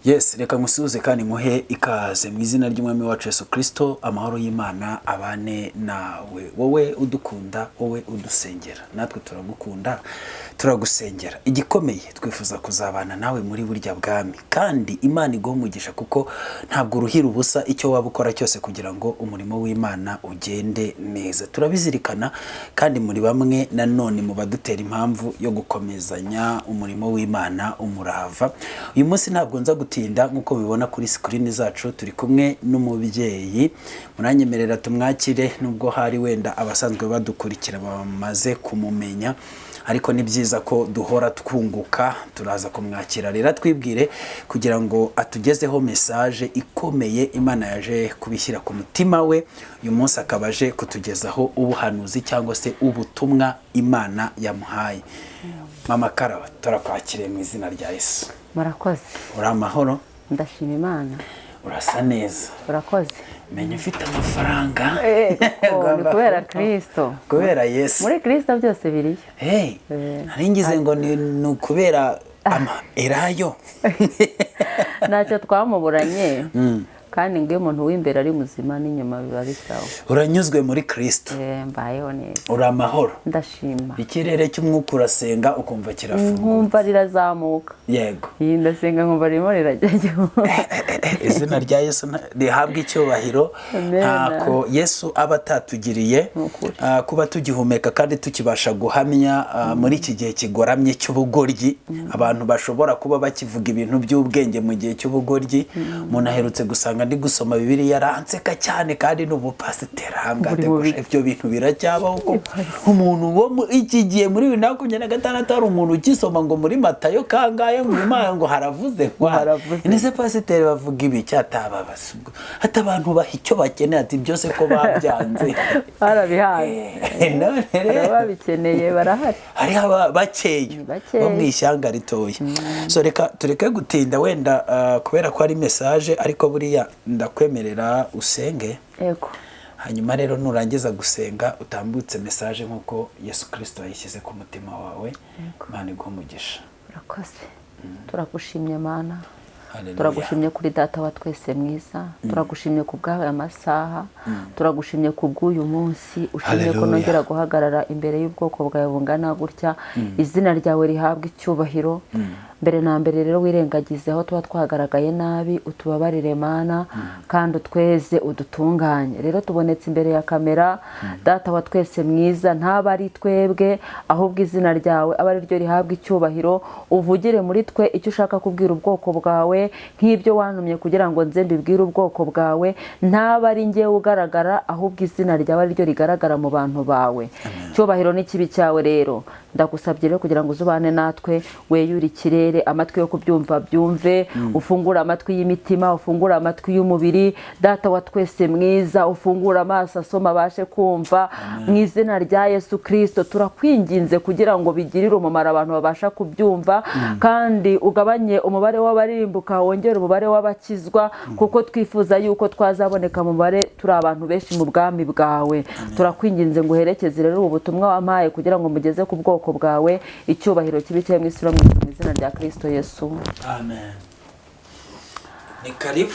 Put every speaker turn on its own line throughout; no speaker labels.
Yes, reka musuze kandi muhe ikaze mu izina ry'umwami wacu Yesu Kristo, amahoro y'Imana abane nawe. Wowe udukunda, wowe udusengera, natwe turagukunda, turagusengera. Igikomeye twifuza kuzabana nawe muri burya bwami, kandi Imana iguha umugisha kuko ntabwo uruhira ubusa icyo waba ukora cyose kugira ngo umurimo w'Imana ugende neza. Turabizirikana kandi muri bamwe nanone mu badutera impamvu yo gukomezanya umurimo w'Imana umurava. Uyu munsi ntabwo nza gutinda nkuko bibona kuri screen zacu, turi kumwe n'umubyeyi. Muranyemerera tumwakire nubwo hari wenda abasanzwe badukurikira bamaze kumumenya, ariko ni byiza ko duhora twunguka. Turaza kumwakira rero twibwire kugira ngo atugezeho message ikomeye Imana yaje kubishyira ku mutima we. Uyu munsi akabaje kutugezaho ubuhanuzi cyangwa se ubutumwa Imana yamuhaye. Mama Karaba, turakwakiriye mu izina rya Yesu.
Murakoze.
Uri amahoro?
Ndashima Imana.
Urasa neza.
Urakoze.
Menya ufite amafaranga.
Ni kubera Kristo.
Kubera Yesu.
Muri Kristo byose biriyo.
Hey, nari ngize ngo ni ukubera erayo.
Ntacyo twamuburanye. Kandi ngo iyo umuntu w'imbere ari muzima n'inyuma biba bisawa.
Uranyuzwe muri Kristo.
Mbayeho neza.
Uri amahoro.
Ndashima.
Ikirere cy'umwuka urasenga ukumva kirafunguka.
Nkumva rirazamuka.
Yego.
Iyi ndasenga nkumva ririmo rirajya.
Izina rya Yesu rihabwa icyubahiro. Ntako Yesu aba atatugiriye kuba tugihumeka kandi tukibasha guhamya muri iki gihe kigoramye cy'ubugoryi. Abantu bashobora kuba bakivuga ibintu by'ubwenge mu gihe cy'ubugoryi. Umuntu aherutse gusanga ndi gusoma Bibiliya aranseka cyane, kandi n'ubupasiteri hambate ko ibyo bintu biracyabaho ko umuntu wo iki gihe muri 2026 hari umuntu ukisoma ngo muri Matayo kangaye mu Imana ngo haravuze nese pasiteri bavuga ibi cyatababasa hata abantu bahico bakeneye ati byose ko babyanze
barabihaye none rero babikeneye barahari
hari bakeye bo mwishyanga ritoye. So reka tureke gutinda wenda kubera ko ari message, ariko buriya ndakwemerera usenge.
Yego.
Hanyuma rero nurangiza gusenga utambutse message nkuko Yesu Kristo yashyize ku mutima wawe. Imana iguhe umugisha.
Urakoze. Turagushimye Mana. Turagushimye kuri data wa twese mwiza. Turagushimye ku bwawe amasaha. Turagushimye ku bw'uyu munsi. Ushimye ko nongera guhagarara imbere y'ubwoko bwawe bungana gutya. Izina ryawe rihabwa icyubahiro. Mbere na mbere rero wirengagize aho tuba twagaragaye nabi, utubabarire Mana, kandi utweze udutunganye. Rero tubonetse imbere ya kamera, data wa twese mwiza, ntaba ari twebwe ahubwo izina ryawe aba ari ryo rihabwa icyubahiro. Uvugire muri twe icyo ushaka kubwira ubwoko bwawe, nk'ibyo wantumye kugira ngo nze mbibwire ubwoko bwawe. Ntaba ari njye ugaragara ahubwo izina ryawe ari ryo rigaragara mu bantu bawe. Cyubahiro n'ikibi cyawe rero ndagusabye rero kugira ngo uzubane natwe, weyure ikirere, amatwi yo kubyumva byumve, ufungura amatwi y'imitima, ufungura amatwi y'umubiri. Data wa twese mwiza, ufungura amaso asoma abashe kumva. Mu izina rya Yesu Kristo turakwinginze kugira ngo bigirire umumaro abantu babasha kubyumva, kandi ugabanye umubare w'abarimbuka, wongere umubare w'abakizwa, kuko twifuza yuko twazaboneka mu mubare turi abantu benshi mu bwami bwawe. Turakwinginze ngo uherekeze rero ubu butumwa wampaye kugira ngo mugeze ku bwoko bwawe. Icyubahiro kibi cyawe mu isi no mu izina rya Kristo Yesu.
Amen. Ni karibu.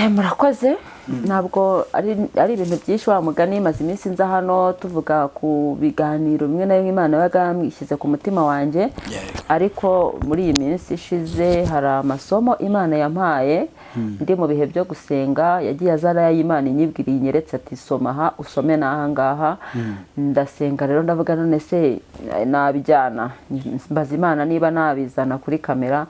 Murakoze. Ntabwo ari ibintu byinshi wa mugani, maze iminsi nza hano tuvuga ku biganiro bimwe na bimwe Imana yagamwishyize ku mutima wanjye. Ariko muri iyi minsi ishize hari amasomo Imana yampaye ndi mu bihe byo gusenga. Yagiye azara y'Imana inyibwiriye inyeretse ati soma aha usome n'aha ngaha. Ndasenga rero ndavuga none se nabijyana, mbaza Imana niba nabizana kuri kamera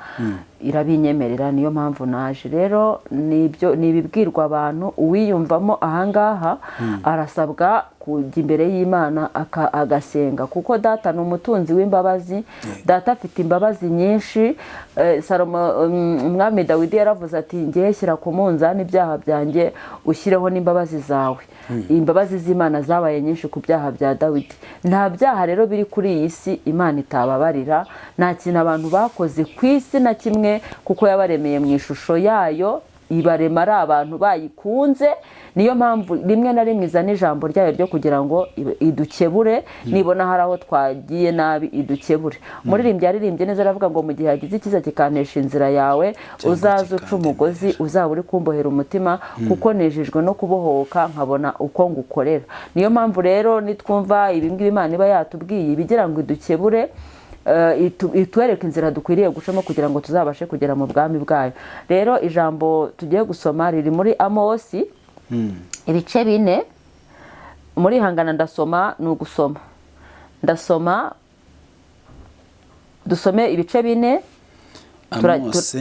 irabinyemerera. Niyo mpamvu naje rero. Nibibwirwa abantu uwiyumvamo ahangaha arasabwa kujya imbere y'Imana agasenga, kuko data ni umutunzi w'imbabazi. Data afite imbabazi nyinshi. Salomo umwami Dawidi yaravuze ati ngiye shyira ku munzani ibyaha byanjye ushyireho n'imbabazi zawe. Imbabazi z'Imana zabaye nyinshi ku byaha bya Dawidi. Nta byaha rero biri kuri iyi si Imana itababarira. Nta kintu abantu bakoze ku isi na kimwe, kuko yabaremeye mu ishusho yayo ibarema ari abantu bayikunze. Niyo mpamvu rimwe na rimwe izana ijambo ryayo ryo kugira ngo idukebure, nibona hari aho twagiye nabi idukebure. Umuririmbyi yaririmbye neza aravuga ngo mu gihe hagize ikiza kikanesha inzira yawe, uzaze uca umugozi uzaba uri kumbohera umutima, kuko nejejwe no kubohoka nkabona uko ngukorera. Niyo mpamvu rero nitwumva ibingibi Imana iba yatubwiye ibigira ngo idukebure, itwereka inzira dukwiriye gucamo kugira ngo tuzabashe kugera mu bwami bwayo. Rero ijambo tugiye gusoma riri muri Amosi ibice 4. muri hangana ndasoma n'ugusoma, ndasoma dusome ibice 4.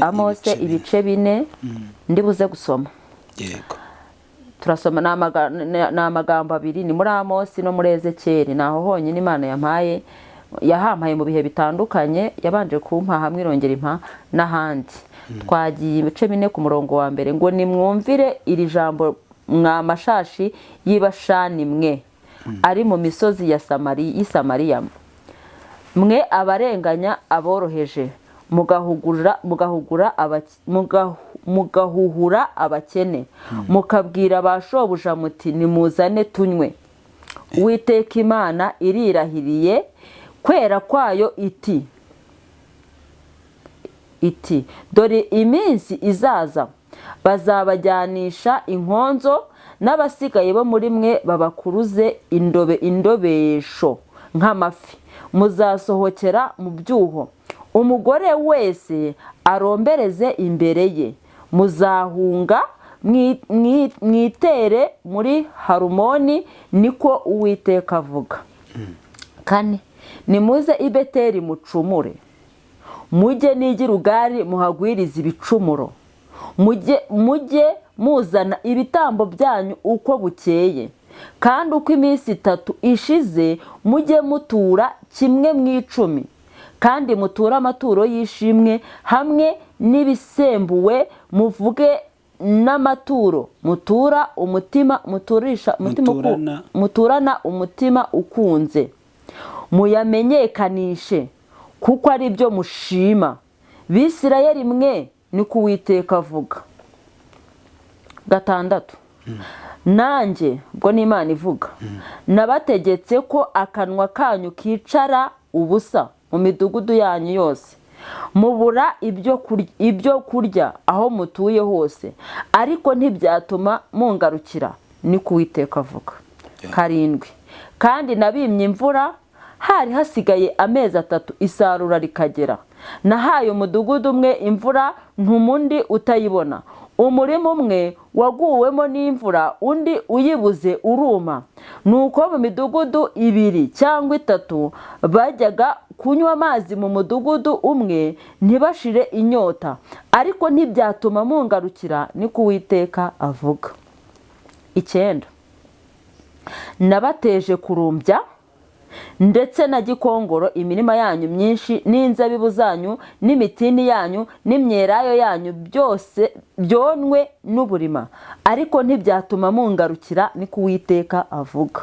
Amose ibice 4 ndibuze gusoma.
Yego.
Turasoma n'amagambo abiri, ni muri Amosi no muri Ezekiyeli. Naho honyine Imana yahampaye mu bihe bitandukanye, yabanje kumpa hamwe irongera impa n'ahandi. Twagiye ibice 4 ku murongo wa mbere ngo nimwumvire iri jambo mwa mashashi y'Ibashani mwe ari mu misozi ya Samariya, mwe abarenganya aboroheje, mugahuhura abakene, mukabwira abashobuja muti nimuzane tunywe. Uwiteka Imana irirahiriye kwera kwayo iti dore iminsi izaza bazabajyanisha inkonzo, n'abasigaye bo muri mwe babakuruze indobesho nk'amafi, muzasohokera mu byuho, umugore wese arombereze imbere ye, muzahunga mwitere muri Harumoni, niko Uwiteka avuga. 4 nimuze i Beteli mucumure, mujye n'i Gilugari muhagwirize ibicumuro, mujye muzana ibitambo byanyu uko bukeye, kandi uko iminsi 3 ishize mujye mutura 1/10, kandi mutura amaturo y'ishimwe hamwe n'ibisembuwe, muvuge n'amaturo mutura umutima muturana umutima ukunze, muyamenyekanishe kuko ari byo mushima. Bisirayeli mwe niko Uwiteka avuga. 6 nanjye ubwo ni Imana ivuga, nabategetse ko akanwa kanyu kicara ubusa mu midugudu yanyu yose, mubura ibyo kurya aho mutuye hose, ariko ntibyatuma mungarukira, niko Uwiteka avuga. 7 kandi nabimye imvura, hari hasigaye amezi 3 isarura rikagera, nahaye umudugudu umwe imvura ntumundi utayibona, umurima umwe waguwemo n'imvura undi uyibuze uruma. Nuko mu midugudu 2 cyangwa 3 bajyaga kunywa amazi mu mudugudu umwe ntibashire inyota, ariko ntibyatuma mungarukira, niko Uwiteka avuga. 9 nabateje kurumbya ndetse na gikongoro imirima yanyu myinshi, n'inzabibu zanyu n'imitini yanyu n'imyelayo yanyu byose byonwe n'uburima, ariko ntibyatuma mungarukira, niko Uwiteka avuga.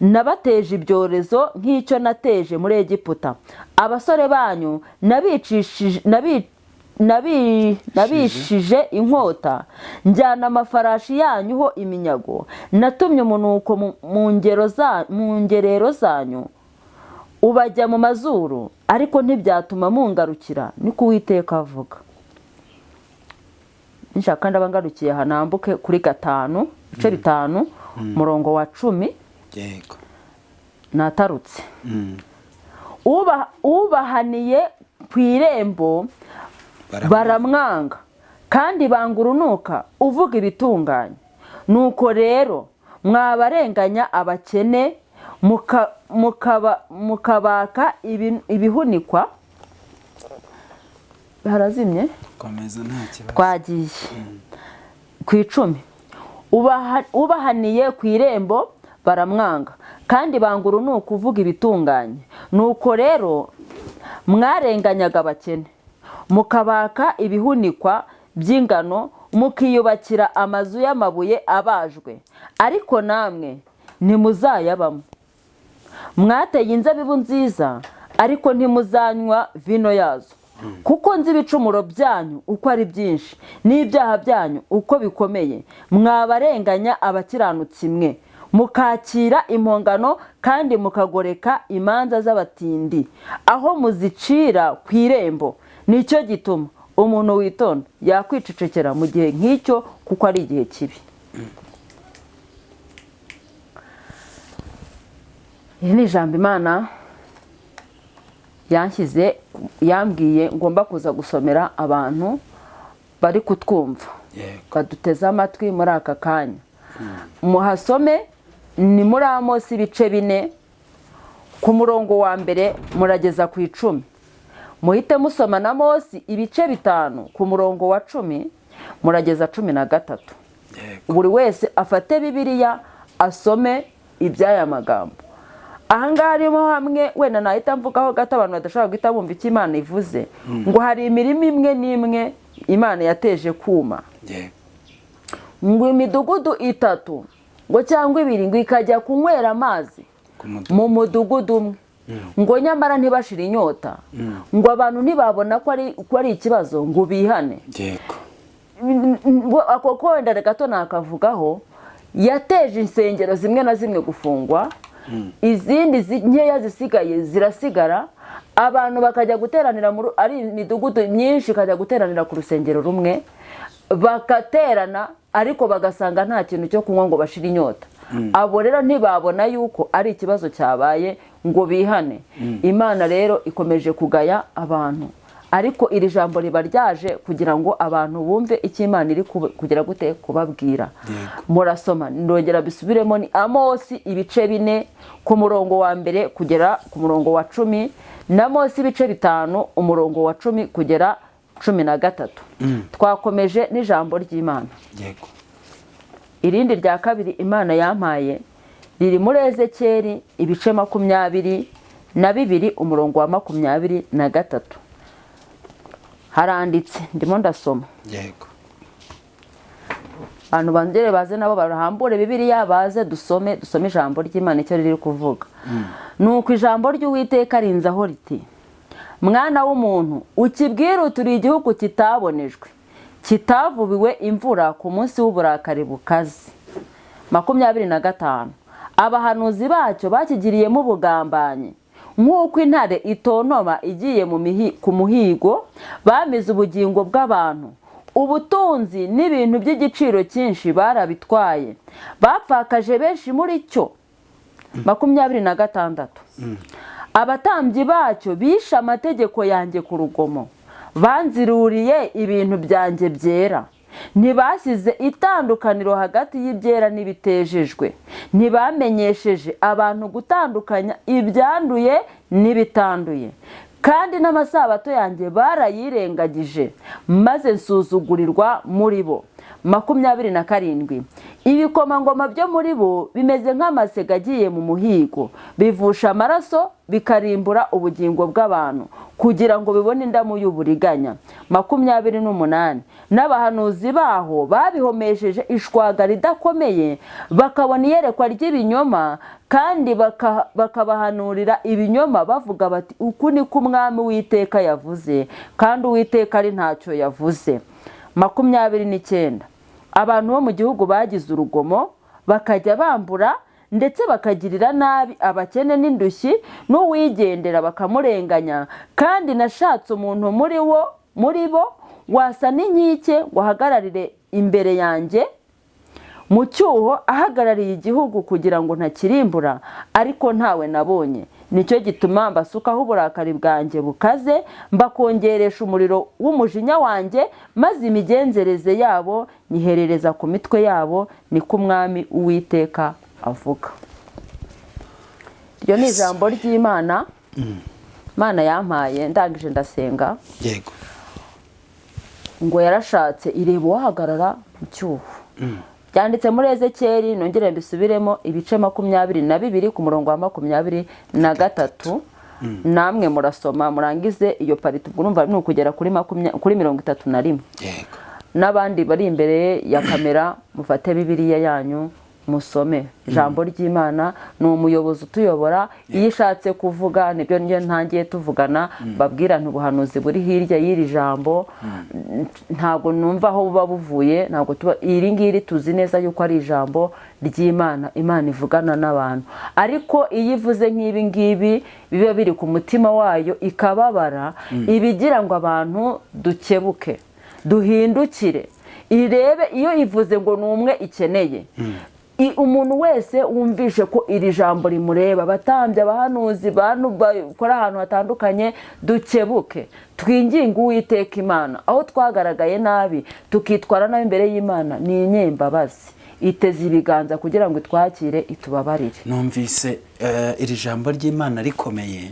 Nabateje ibyorezo nk'icyo nateje muri Egiputa, abasore banyu nabishije inkota, njyana amafarashi yanyu ho iminyago, natumye umunuko mu ngerero zanyu ubajya mu mazuru, ariko ntibyatuma mungarukira, niko Uwiteka avuga. Nshaka ndabangarukiye hanambuke kuri 5 ibice 5 murongo wa 10.
Yego.
Natarutse. Ubahaniye ku irembo baramwanga, kandi banga urunuka uvuga ibitunganye. Nuko rero mwabarenganya abakene, mukabaka ibihunikwa. Harazimye?
Komeza nta kibazo.
Twagiye. Ku 10 ubahaniye ku irembo baramwanga, kandi banga urunuka uvuga ibitunganye. Nuko rero mwarenganyaga abakene, mukabaka ibihunikwa by'ingano, mukiyubakira amazu y'amabuye abajwe, ariko namwe ntimuzayabamo. Mwateye inzabibu nziza, ariko ntimuzanywa vino yazo, kuko nzi ibicumuro byanyu uko ari byinshi n'ibyaha byanyu uko bikomeye, mwabarenganya abakiranutsi mwe, mukakira impongano kandi mukagoreka imanza z'abatindi aho muzicira ku irembo. Nicyo gituma umuntu witonda yakwicecekera mu gihe nk'icyo, kuko ari igihe kibi. Iri ni ijambo Imana yambwiye ngomba kuza gusomera abantu bari kutwumva, kaduteze amatwi muri aka kanya. Muhasome, ni muri Amosi ibice 4 ku murongo wa mbere murageza ku 10. Muhite musoma na Amosi ibice 5 ku murongo wa 10 murageza 13. Buri wese afate Bibiliya asome iby'aya magambo. Ahangaha harimo hamwe wenda nahita mvugaho gato abantu badashobora guhita bumva icyo Imana ivuze, ngo hari imirimo imwe n'imwe Imana yateje kuma, ngo imidugudu 3 ngo cyangwa 2 ngo ikajya kunywera amazi mu mudugudu umwe, ngo nyamara ntibashira inyota, ngo abantu ntibabona ko ari ikibazo ngo bihane. Ako wenda gato nakavugaho, yateje insengero zimwe na zimwe gufungwa, izindi nkeya zisigaye zirasigara, abantu bakajya guteranira ari imidugudu myinshi ikajya guteranira ku rusengero rumwe, bagaterana ariko bagasanga nta kintu cyo kunywa ngo bashire inyota. Abo rero ntibabona yuko ari ikibazo cyabaye ngo bihane. Imana rero ikomeje kugaya abantu, ariko iri jambo riba ryaje kugira ngo abantu bumve icyo Imana iri kugira gute kubabwira. Murasoma, ndongera bisubiremo, ni Amosi ibice 4 ku murongo wa mbere kugera ku murongo wa 10, na Amosi ibice 5 umurongo wa 10 kugera 13. Twakomeje n'ijambo ry'Imana. Irindi rya kabiri Imana yampaye riri muri Ezekiyeli ibice 22 umurongo wa 23. Haranditse, ndimo ndasoma. Abantu bangere baze nabo barahambure Bibiliya baze dusome ijambo ry'Imana icyo riri kuvuga. Nuko ijambo ry'Uwiteka rinzaho riti, mwana w'umuntu, ukibwira uturi igihugu kitabonejwe, kitavubiwe imvura ku munsi w'uburakari bukaze. 25. Abahanuzi bacyo bakigiriyemo ubugambanyi, nk'uko intare itontoma igiye ku muhigo, bamize ubugingo bw'abantu, ubutunzi n'ibintu by'igiciro cyinshi barabitwaye, bapfakaje benshi muri cyo. 26. Abatambyi bacyo bishe amategeko yanjye ku rugomo, banziruriye ibintu byanjye byera, ntibashyize itandukaniro hagati y'ibyera n'ibitejejwe, ntibamenyesheje abantu gutandukanya ibyanduye n'ibitanduye, kandi n'amasabato yanjye barayirengagije, maze nsuzugurirwa muri bo. 27. Ibikomangoma byo muri bo bimeze nk'amasega agiye mu muhigo, bivusha amaraso bikarimbura ubugingo bw'abantu, kugira ngo bibone indamu y'uburiganya. 28. N'abahanuzi baho babihomesheje ishwaga ridakomeye, bakabona iyerekwa ry'ibinyoma, kandi bakabahanurira ibinyoma bavuga bati, uku ni ko Umwami Uwiteka yavuze, kandi Uwiteka ari ntacyo yavuze. 29. Abantu bo mu gihugu bagize urugomo, bakajya bambura ndetse bakagirira nabi abakene n'indushyi, n'uwigendera bakamurenganya, kandi nashatse umuntu muri bo wasa n'inkike wahagararire imbere yanjye mu cyuho, ahagarariye igihugu kugira ngo ntakirimbura, ariko ntawe nabonye. Nicyo gituma mbasukaho uburakari bwanjye bukaze, mbakongeresha umuriro w'umujinya wanjye, maze imigenzereze yabo nyiherereza ku mitwe yabo, niko Umwami Uwiteka avuga. Iryo ni ijambo ry'Imana Imana yampaye, ndangije ndasenga. Ngo yarashatse ireba uwahagarara mu cyuho. Byanditse muri Ezekiyeli, nongere mbisubiremo, ibice 22 ku murongo wa 23. Namwe murasoma murangize iyo pariti, ubwo numva ni ukugera kuri 31. N'abandi bari imbere ya kamera mufate Bibiliya yanyu musome ijambo ry'Imana. Ni umuyobozi utuyobora, iyo ishatse kuvuga nibyo njye ntangiye tuvugana babwira ntubuhanuzi buri hirya y'iri jambo, ntabwo numva aho buba buvuye, ntabwo tuba iri ngiri tuzi neza yuko ari ijambo ry'Imana, Imana ivugana n'abantu. Ariko iyo ivuze nk'ibi ngibi biba biri ku mutima wayo ikababara, ibigira ngo abantu dukebuke, duhindukire, irebe. Iyo ivuze ngo ni umwe ikeneye, umuntu wese wumvishe ko iri jambo rimureba, abatambyi, abahanuzi, bantu bakora ahantu hatandukanye, dukebuke twinginge Uwiteka Imana. Aho twagaragaye nabi tukitwara nabi imbere y'Imana, ni inyembabazi, iteze ibiganza kugira ngo itwakire, itubabarire.
Numvise iri jambo ry'Imana rikomeye,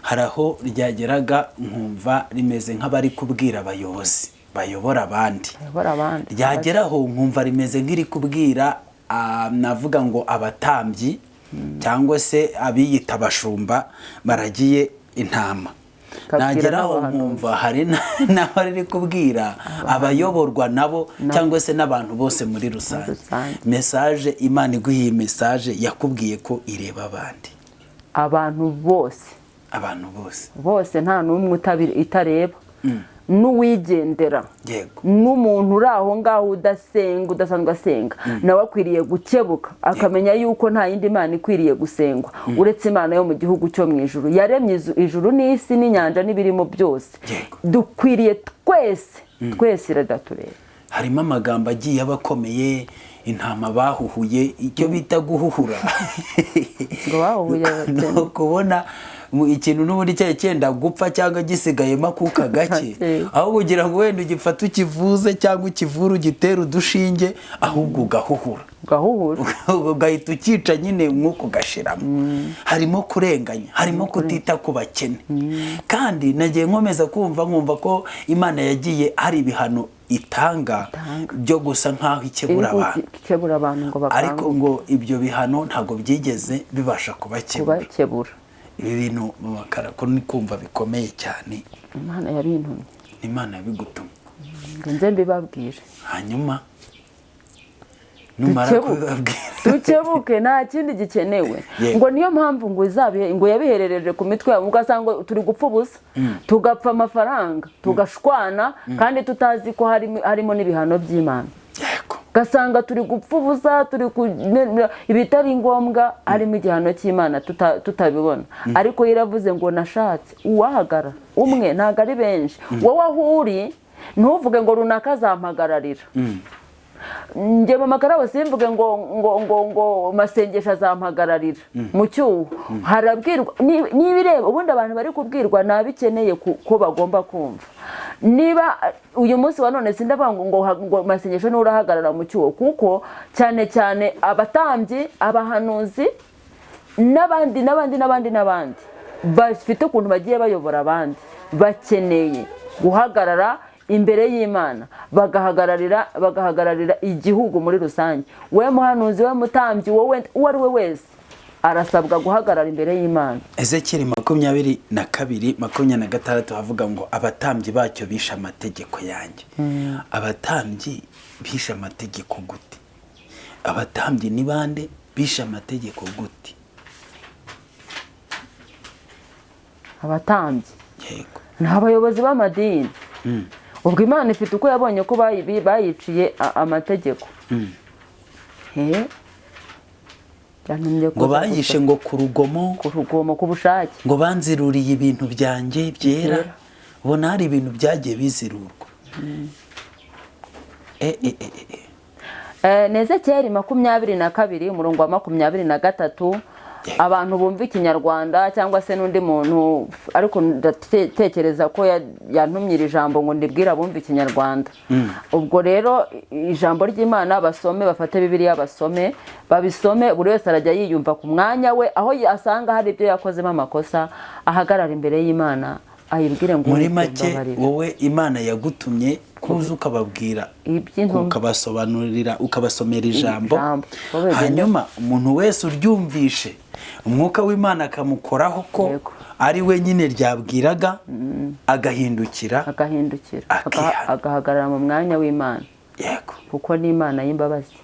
hari aho ryageraga nkumva rimeze nk'abari kubwira abayobozi bayobora abandi, ryageraho nkumva rimeze nk'iri kubwira navuga ngo abatambyi cyangwa se abiyita abashumba baragiye intama. Nageraho nkumva hari naho riri kubwira abayoborwa nabo cyangwa se n'abantu bose muri rusange. Message Imana iguhiye message yakubwiye ko ireba abandi,
abantu bose nta n'umwe itareba. N'uwigendera, n'umuntu uri aho ngaho udasanzwe asenga, nawe akwiriye gukebuka akamenya yuko nta yindi Mana ikwiriye gusengwa uretse Imana yo mu gihugu cyo mu ijuru, yaremye ijuru n'isi n'inyanja n'ibirimo byose. Dukwiriye twese iratureba.
Harimo amagambo agiye abakomeye, intama bahuhuye, icyo bita guhuhura
ngo bahuhuye
no kubona ikintu n'ubundi cyari cyenda gupfa cyangwa gisigayemo akuka gake, aho kugira ngo wenda ugifate ukivuze cyangwa ukivura ugitera udushinge, ahubwo ugahuhura ugahita ukica nyine umwuka ugashiramo. Harimo kurenganya, harimo kutita ku bakene. Kandi nagiye nkomeza nkumva ko Imana yagiye hari ibihano itanga byo gusa nk'aho ikebura abantu, ariko ngo ibyo bihano ntabwo byigeze bibasha kubakebura. Ibi bintu mu makara ko ni kumva bikomeye cyane.
Imana yabintumye,
Imana yabigutumye
nze mbibabwire,
hanyuma numara kubibabwira
dukebuke, nta kindi gikenewe. Ngo niyo mpamvu ngo yabiherereje ku mitwe yabo, ugasanga turi gupfa ubusa, tugapfa amafaranga, tugashwana, kandi tutazi ko harimo n'ibihano by'Imana. Gasanga turi gupfa ubusa, turi ibitari ngombwa, harimo igihano cy'Imana tutabibona. Ariko yaravuze ngo nashatse uwahagara umwe, ntago ari benshi. Wowe aho uri ntuvuge ngo runaka azampagararira, njye mu makarabo simvuge ngo masengesho azampagararira mu cyuho. Harabwirwa n'ibireba, ubundi abantu bari kubwirwa nabikeneye ko bagomba kumva. Niba uyu munsi wa none sindavuga ngo masengesho ni urahagarara mu cyuho, kuko cyane cyane abatambyi, abahanuzi n'abandi bafite ukuntu bagiye bayobora abandi, bakeneye guhagarara imbere y'Imana, bagahagararira igihugu muri rusange. We muhanuzi, we mutambyi, wowe uwo ari we wese arasabwa guhagarara imbere y'Imana.
Ezekiel 22:26 havuga ngo abatambyi bacyo bishe amategeko yanjye. Abatambyi bishe amategeko gute? Abatambyi ni bande bishe amategeko gute?
Abatambyi ni abayobozi b'amadini. Ubwo Imana ifite uko yabonye ko bayiciye amategeko.
Ngo bayishe ngo ku rugomo,
ku bushake,
ngo banziruriye ibintu byanjye byera. Ubona hari ibintu byagiye bizirurwa.
Ezekiel 22:23, abantu bumva ikinyarwanda cyangwa se n'undi muntu, ariko ndatekereza ko yantumye iri jambo ngo ndibwira bumva ikinyarwanda. Ubwo rero ijambo ry'Imana basome, bafate Bibiliya basome, babisome, buri wese arajya yiyumva ku mwanya we, aho asanga hari ibyo yakozemo amakosa, ahagarara imbere y'Imana ayibwire ngo
muri make wowe Imana yagutumye kuza ukababwira, ukabasobanurira, ukabasomera ijambo. Hanyuma umuntu wese uryumvishe, umwuka w'Imana akamukoraho ko ari we nyine ryabwiraga, agahindukira
agahagarara mu mwanya w'Imana, kuko ni Imana y'imbabazi.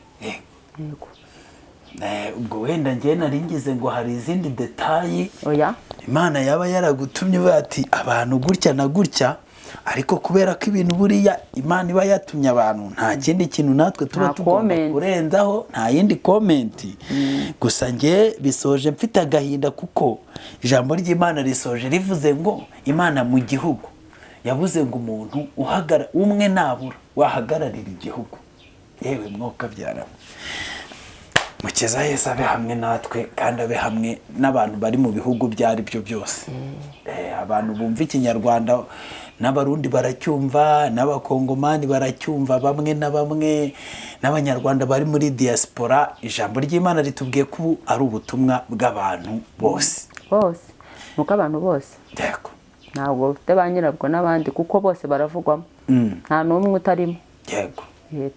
ubwo wenda njye naringize ngo hari izindi detayi
oya
Imana yaba yaragutumye bati abantu gutya na gutya, ariko kubera ko ibintu buriya Imana iba yatumye abantu nta kindi kintu natwe tuba tugomba kurenzaho, nta yindi komenti. Gusa njye bisoje mfite agahinda kuko ijambo ry'Imana risoje rivuze ngo Imana mu gihugu yabuze ngo umuntu umwe nabura wahagararira igihugu. Yewe mwuka byara Mukiza Yesu abe hamwe natwe kandi abe hamwe n'abantu bari mu bihugu byari byo byose. Abantu bumva ikinyarwanda n'abarundi baracyumva, n'abakongomani baracyumva, bamwe na bamwe n'abanyarwanda bari muri diaspora. Ijambo ry'Imana ritubwiye ko ari ubutumwa bw'abantu bose
nuko abantu bose
yego
ntabwo bafite ba nyirabwo n'abandi kuko bose baravugwamo, nta n'umwe utarimo.
Yego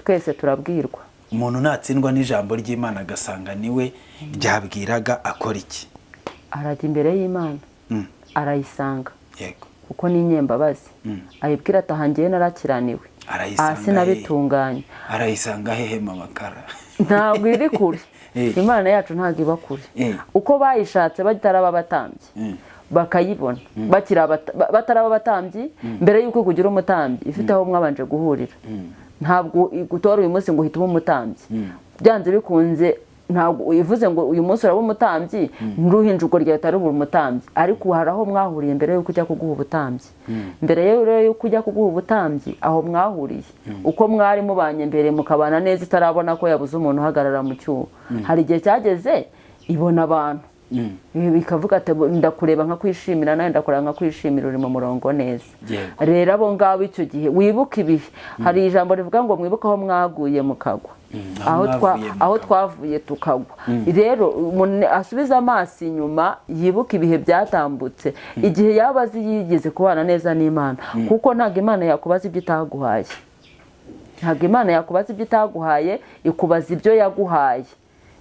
twese turabwirwa.
Umuntu natsindwa n'ijambo ry'Imana agasanga niwe ryabwiraga akora iki?
Arajya imbere y'Imana arayisanga.
Yego
kuko ni inyembabazi. Ayibwira ati ahangiye narakiraniwe, hasi nabitunganye.
Arayisanga hehe Makara?
Ntabwo iri kure. Imana yacu ntabwo iba kure. Uko bayishatse bataraba abatambyi bakayibona bataraba abatambyi, mbere y'uko kugira umutambyi ifite aho mwabanje guhurira. Ntabwo gutora uyu munsi ngo uhitemo umutambyi, byanze bikunze ntabwo ivuze ngo uyu munsi uraba umutambyi n'uruhinja urwo ryawe utari umutambyi, ariko hari aho mwahuriye mbere y'uko ujya kuguha ubutambyi. Mbere y'uko ujya kuguha ubutambyi aho mwahuriye, uko mwari mubanye mbere mukabana neza itarabona ko yabuze umuntu uhagarara mu cyuho, hari igihe cyageze ibona abantu bikavuga ati ndakureba nka kwishimira nawe ndakureba nka kwishimira, uri mu murongo neza. Rero abo ngabo icyo gihe wibuka ibihe. Hari ijambo rivuga ngo mwibuke aho mwaguye mukagwa, aho twavuye tukagwa. Rero umuntu asubiza amaso inyuma yibuka ibihe byatambutse, igihe yaba azi yigeze kubana neza n'Imana, kuko ntabwo Imana yakubaza ibyo itaguhaye. Ntabwo Imana yakubaza ibyo itaguhaye, ikubaza ibyo yaguhaye.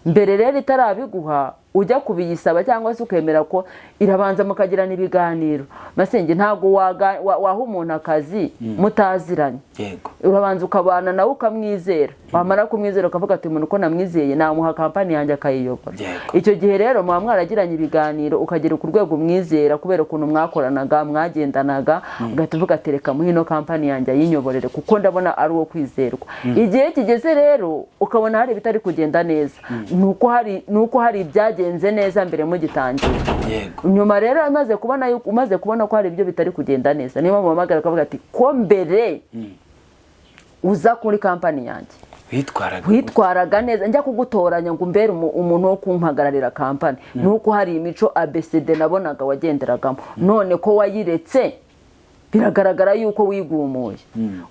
Mbere rero itarabiguha ujya kubiyisaba cyangwa se ukemera ko irabanza mukagirana ibiganiro. Masenge ntabwo waha umuntu akazi mutaziranye. Urabanza ukabana nawe ukamwizera, wamara kumwizera ukavuga ati umuntu ko namwizeye namuha kampani yanjye akayiyobora. Icyo gihe rero muba mwaragiranye ibiganiro ukagera ku rwego mwizera kubera ukuntu mwakoranaga mwagendanaga, ugahita uvuga ati reka muhe ino kampani yanjye ayinyoborere kuko ndabona ari uwo kwizerwa. Igihe kigeze rero ukabona hari ibitari kugenda neza, nuko hari ibyagenze neza mbere mugitangira. Nyuma rero umaze kubona ko hari ibyo bitari kugenda neza, niba muhamagara akavuga ati ko mbere uza kuri kampani yanjye witwaraga neza njya kugutoranya ngo umbere umuntu wo kumpagararira kampani, nuko hari imico ABCD nabonaga wagenderagamo, none ko wayiretse biragaragara yuko wigumuye.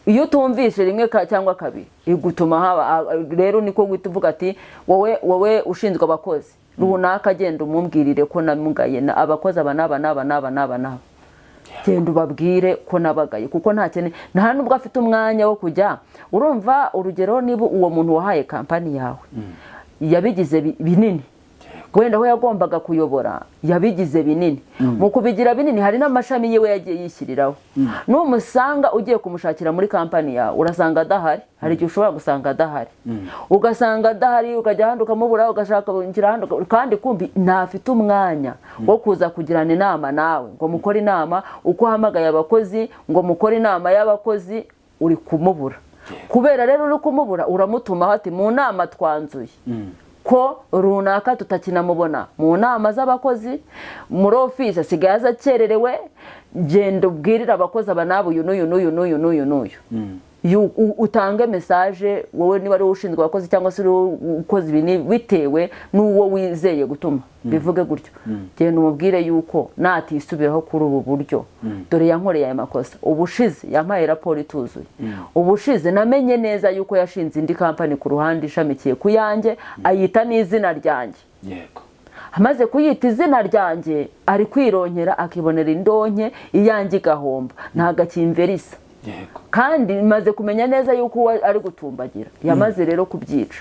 Iyo utumvishe rimwe cyangwa kabiri igutuma rero niko guhita uvuga ati wowe ushinzwe abakozi runaka agenda umubwirire ko namugaye abakozi aba n'aba genda ubabwire ko nabagaye, kuko nta nubwo afite umwanya wo kujya. Urumva urugero, niba uwo muntu wahaye kampani yawe yabigize binini, wenda aho yagombaga kuyobora yabigize binini, mu kubigira binini hari n'amashami yewe yagiye yishyiriraho. Numusanga ugiye kumushakira muri kampani yawe urasanga adahari, hari igihe ushobora gusanga adahari, ugasanga adahari ukajya ahandi ukamubura, ugashaka ahandi, kandi kumbi ntafite umwanya wo kuza kugirana inama nawe ngo mukore inama. Uko uhamagaye abakozi ngo mukore inama y'abakozi uri kumubura. Kubera rero uri kumubura uramutuma ati mu nama twanzuye ko runaka tutakinamubona mu nama z'abakozi muri office, asigaye azakererewe, genda ubwirira abakozi aba nabo uyu n'uyu. Utange message wowe niba ari ushinzwe abakozi cyangwa se ukoze ibintu bitewe n'uwo wizeye gutuma bivuge gutyo. Genda umubwire yuko natisubiraho kuri ubu buryo, dore yankoreye aya makosa, ubushize yampaye raporo ituzuye, ubushize namenye neza yuko yashinze indi kampani ku ruhande ishamikiye ku yanjye, ayita n'izina ryanjye. Amaze kuyita izina ryanjye ari kwironkera akibonera indonke iyanjye igahomba, ntago akimverisa. Kandi maze kumenya neza yuko ari gutumbagira, yamaze rero kubyica.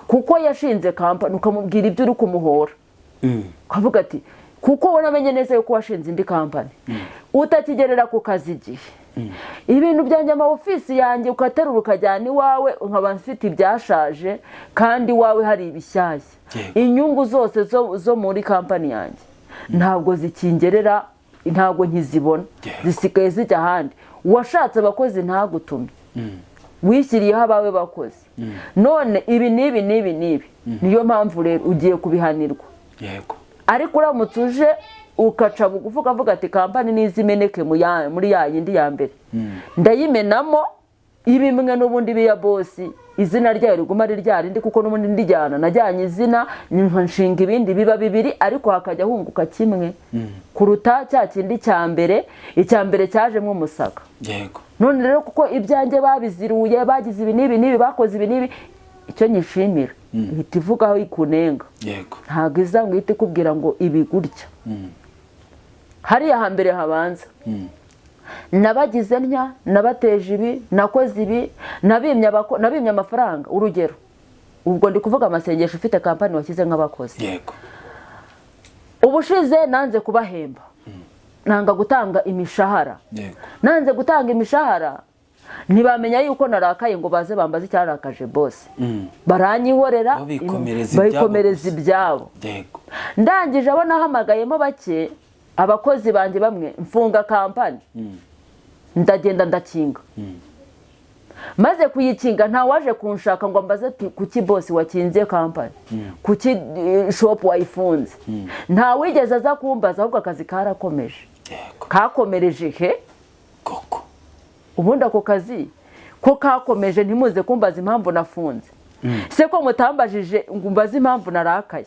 Kuko yashinze kampani ukamubwira ibyo uri kumuhora, ukavuga ati kuko wanamenye neza yuko washinze indi kampani utakigerera ku kazi igihe, ibintu byanjye ama ofisi yanjye ukaterura ukajyana iwawe, nkaba mfite ibyashaje kandi iwawe hari ibishyashya. Inyungu zose zo muri kampani yanjye ntabwo zikingerera, ntabwo nkizibona, zisigaye zijya ahandi. Washatse abakozi ntagutumye, wishyiriyeho abawe bakozi. None ibi n'ibi niyo mpamvu rero ugiye kubihanirwa. Ariko uramutse uje ukaca bugufi ukavuga ati kampani nizimeneke muri ya yindi ya mbere, ndayimenamo ibimwe n'ubundi biya bosi, izina ryayo riguma ari rya rindi, kuko n'ubundi ndijyana najyanye izina nshinga ibindi biba bibiri, ariko hakajya hunguka kimwe kuruta cya kindi cya mbere. Icya mbere cyajemo umusaka. None rero kuko ibyanjye babiziruye, bagize ibi n'ibi bakoze ibi n'ibi, icyo nyishimira ihita ivuga aho ikunenga. Ntabwo iza ngo ihite ikubwira ngo ibi gutya. Hariya hambere habanza nabagize ntya, nabateje ibi, nakoze ibi, nabimye amafaranga. Urugero, ubwo ndi kuvuga amasengesho ufite kampani washyize nk'abakozi. Ubushize nanze kubahemba, nanga gutanga imishahara. Nanze gutanga imishahara, ntibamenya yuko narakaye ngo baze bambaze icyarakaje boss. Baranyihorera, bayikomereza ibyabo. Ndangije abo nahamagayemo bake, abakozi banjye bamwe, mfunga kampani, ndagenda ndakinga. Maze kuyikinga nta waje kunshaka ngo mbaze ati kuki boss wakinze kampani, kuki shop wayifunze. Nta wigeze aza kumbaza, ahubwo akazi karakomeje. Kakomereje he koko. Ubundi ako kazi ko kakomeje ntimuze kumbaza impamvu nafunze. Se ko mutambajije ngo mbaze impamvu narakaye.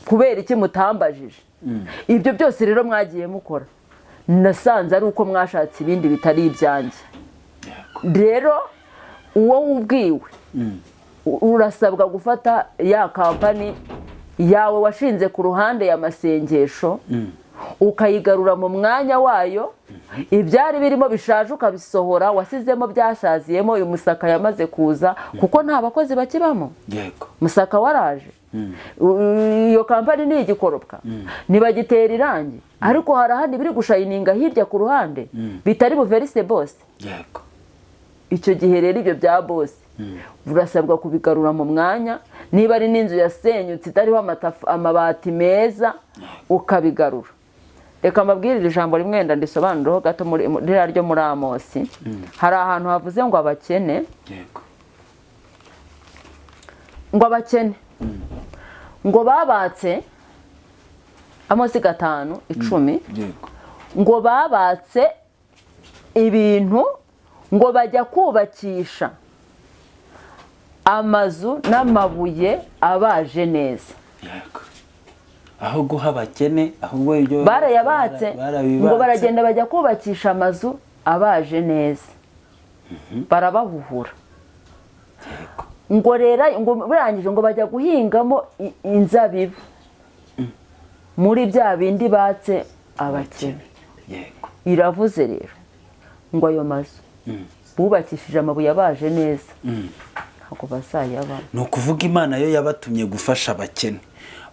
Kubera iki mutambajije? Ibyo byose rero mwagiye mukora, nasanze ari uko mwashatse ibindi bitari ibyanjye. Rero uwo ubwiwe urasabwa gufata ya kampani yawe washinze ku ruhande y'amasengesho, ukayigarura mu mwanya wayo. Ibyari birimo bishaje ukabisohora, wasizemo byashaziyemo, uyu musaka yamaze kuza, kuko nta bakozi bakibamo. Musaka waraje. Iyo kampani ni igikorobwa, ntibagitera irangi, ariko hari ahandi biri gushayininga hirya ku ruhande bitari buverise boss. Icyo gihe rero ibyo bya boss urasabwa kubigarura mu mwanya. Niba ari n'inzu yasenyutse itariho amabati meza, ukabigarura. Reka mbabwirire ijambo rimwe ndisobanuraho gato ryo muri Amosi. Hari ahantu havuze ngo abakene, ngo abakene ngo babatse, Amosi 5:10, ngo babatse ibintu, ngo bajya kubakisha amazu n'amabuye abaje neza.
Aho guha abakene, ahubwo ibyo
barayabatse, ngo baragenda bajya kubakisha amazu abaje neza, barabahuhura. Ngo rera, ngo birangije ngo bajya guhingamo inzabibu muri bya bindi batse abakene. Iravuze rero ngo ayo mazu bubakishije amabuye abaje neza, ntabwo bazayabamo.
Ni ukuvuga Imana yo yabatumye gufasha abakene.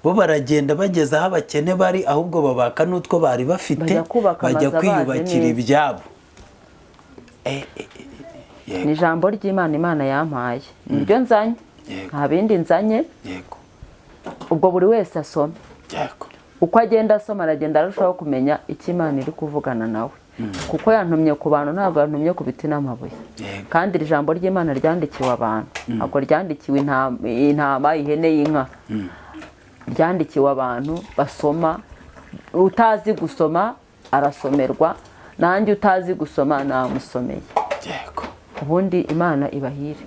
Bo baragenda bageze aho abakene bari, ahubwo babaka n'utwo bari bafite, bajya kwiyubakira ibyabo.
Ni ijambo ry'Imana Imana yampaye, niryo nzanye, nta bindi nzanye. Ubwo buri wese asome. Uko agenda asoma aragenda arushaho kumenya icyo Imana iri kuvugana nawe, kuko yantumye ku bantu, ntabwo yantumye ku biti n'amabuye. Kandi iri jambo ry'Imana ryandikiwe abantu, ntabwo ryandikiwe intama, ihene, y'inka. Ryandikiwe abantu basoma. Utazi gusoma arasomerwa, nanjye utazi gusoma namusomeye. Ubundi Imana ibahire.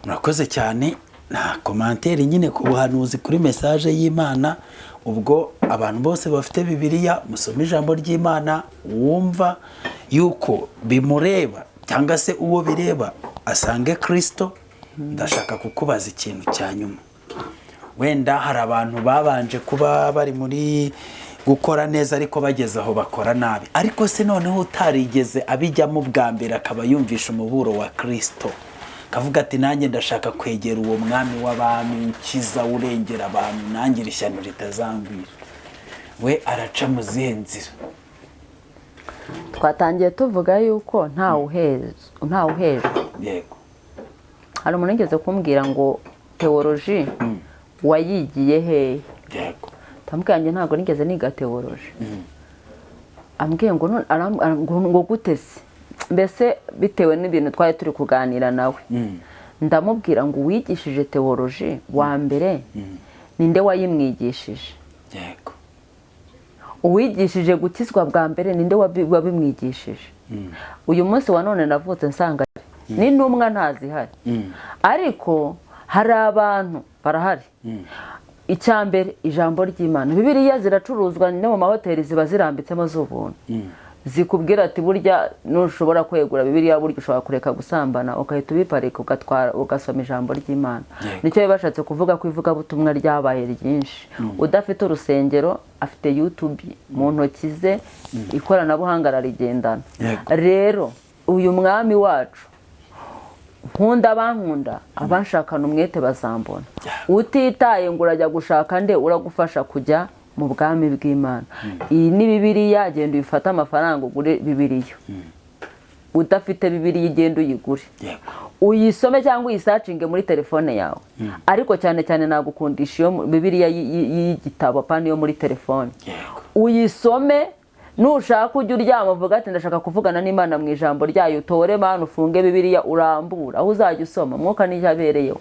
Murakoze cyane. Nta komantere nyine ku buhanuzi kuri message y'Imana. Ubwo abantu bose bafite Bibiliya, musome ijambo ry'Imana, wumva yuko bimureba cyangwa se uwo bireba asange Kristo. Ndashaka kukubaza ikintu cya nyuma. Wenda hari abantu babanje kuba bari muri gukora neza, ariko bageze aho bakora nabi. Ariko se noneho utarigeze abijyamo bwa mbere, akaba yumvisha umuburo wa Kristo, kavuga ati nanjye ndashaka kwegera uwo mwami w'abami, ukiza urengera abantu, nanjye ishyano ritazangwira, we araca mu zihe nzira?
twatangiye tuvuga yuko ntawe uhejwe.
yego.
Hari umuntu yigeze kumbwira ngo teoloji wayigiye hehe?
yego.
Tambwiye njye ntabwo nigeze niga teoloji. Ambwiye ngo gute se? Mbese bitewe n'ibintu twari turi kuganira nawe. Ndamubwira ngo wigishije teoloji wa mbere ninde wayimwigishije?
yego.
Uwigishije gukizwa bwa mbere ninde wabimwigishije? Uyu munsi wa none navutse nsanga n'intumwa ntazihari, ariko hari abantu barahari. Icyambere ijambo ry'Imana. Bibiliya ziracuruzwa no mu mahoteli, ziba zirambitsemo z'ubuntu. Zikubwira ati burya nushobora kwegura Bibiliya, burya ushobora kureka gusambana ukahita ubiparika ugasoma ijambo ry'Imana. Nicyo bashatse kuvuga ko ivugabutumwa ryabaye ryinshi. Udafite urusengero afite YouTube mu ntoki ze, ikoranabuhanga ararigendana. Rero uyu mwami wacu nkunda bankunda, abashakana umwete bazambona. Utitaye ngo urajya gushaka nde uragufasha kujya mu bwami bw'Imana. Iyi ni Bibiliya, genda uyifate amafaranga ugure Bibiliya. Udafite Bibiliya igenda uyigure, uyisome cyangwa uyisacinge muri telefone yawe. Ariko cyane cyane nagukundisha iyo Bibiliya y'igitabo pana yo muri telefone. Uyisome, nushaka ujya uryama uvuga ati ndashaka kuvugana n'Imana mu ijambo ryayo, utore Mana ufunge Bibiliya urambura aho uzajya usoma. Mwuka nije abereyeho.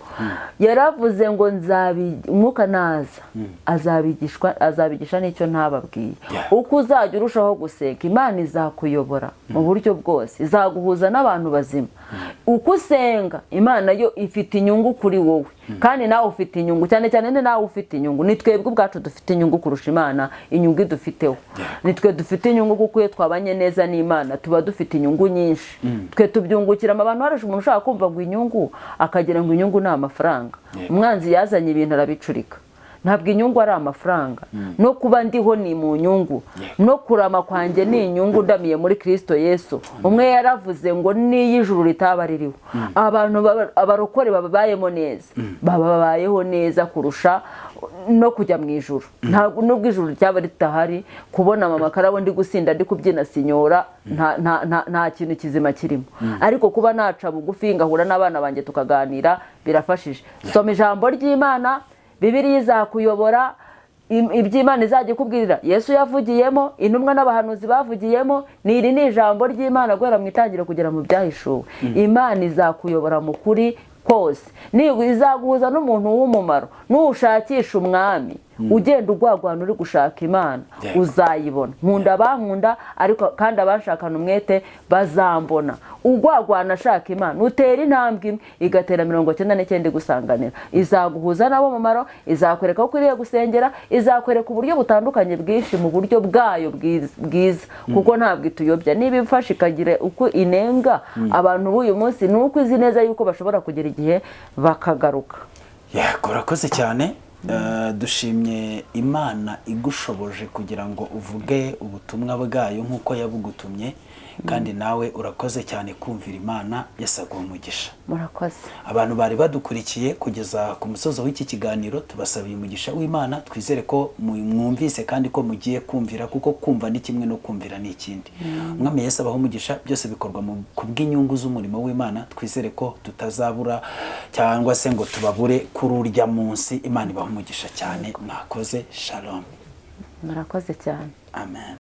Yaravuze ngo umwuka naza azabigisha n'icyo ntababwiye. Uko uzajya urushaho gusenga, Imana izakuyobora mu buryo bwose, izaguhuza n'abantu bazima. Uko usenga, Imana yo ifite inyungu kuri wowe, kandi nawe ufite inyungu. Cyane cyane nawe ufite inyungu. Ni twebwe ubwacu dufite inyungu kurusha Imana inyungu idufiteho. Ni twe dufite inyungu kuko iyo twabanye neza n'Imana tuba dufite inyungu nyinshi. Twe tubyungukira mu bantu. Harashe umuntu ushaka kumva ngo inyungu akagira ngo inyungu ni amafaranga. Umwanzi yazanye ibintu arabicurika. Ntabwo inyungu ari amafaranga. No kuba ndiho ni mu nyungu. No kurama kwanjye ni inyungu ndamiye muri Kristo Yesu. Umwe yaravuze ngo n'iy'ijuru ritaba ririho, abantu abarokore babayemo neza, babayeho neza kurusha no kujya mu ijuru. Ntabwo nubwo ijuru ryaba ritahari, kubona mama Karabo ndi gusinda ndi kubyina sinyora nta kintu kizima kirimo. Ariko kuba naca bugufi ngahura n'abana banjye tukaganira birafashije. Soma ijambo ry'Imana, Bibiliya izakuyobora. Iby'Imana izajya ikubwirira Yesu yavugiyemo, intumwa n'abahanuzi bavugiyemo. N'iri ni ijambo ry'Imana guhera mu itangiriro kugera mu byahishuwe. Imana izakuyobora mu kuri kose. Niba izaguhuza n'umuntu w'umumaro, nushakisha umwami ugenda ugwagwana uri gushaka Imana, uzayibona. Nkunda bankunda, ariko kandi abashakana umwete bazambona. Ugwagwana ashaka Imana, utera intambwe imwe igatera 99 gusanganira. Izaguhuza nabo mumaro, izakwereka ko ukwiriye gusengera, izakwereka uburyo butandukanye bwinshi mu buryo bwayo bwiza, kuko ntabwo ituyobya. Niba ifasha ikagira uko inenga abantu b'uyu munsi, nuko izi neza yuko bashobora kugera igihe bakagaruka.
Urakoze cyane. Dushimye Imana igushoboje kugira ngo uvuge ubutumwa bwayo nk'uko yabugutumye, kandi nawe urakoze cyane kumvira Imana. Yasaguha umugisha.
Murakoze.
Abantu bari badukurikiye kugeza ku musozo w'iki kiganiro, tubasabiye umugisha w'Imana. Twizere ko mwumvise kandi ko mugiye kumvira, kuko kumva ni kimwe no kumvira ni ikindi. Umwami Yesu abaho umugisha. Byose bikorwa ku bw'inyungu z'umurimo w'Imana. Twizere ko tutazabura cyangwa se ngo tubabure kuri urya munsi. Imana ibaho umugisha cyane. Mwakoze. Shalom.
Murakoze cyane.
Amen.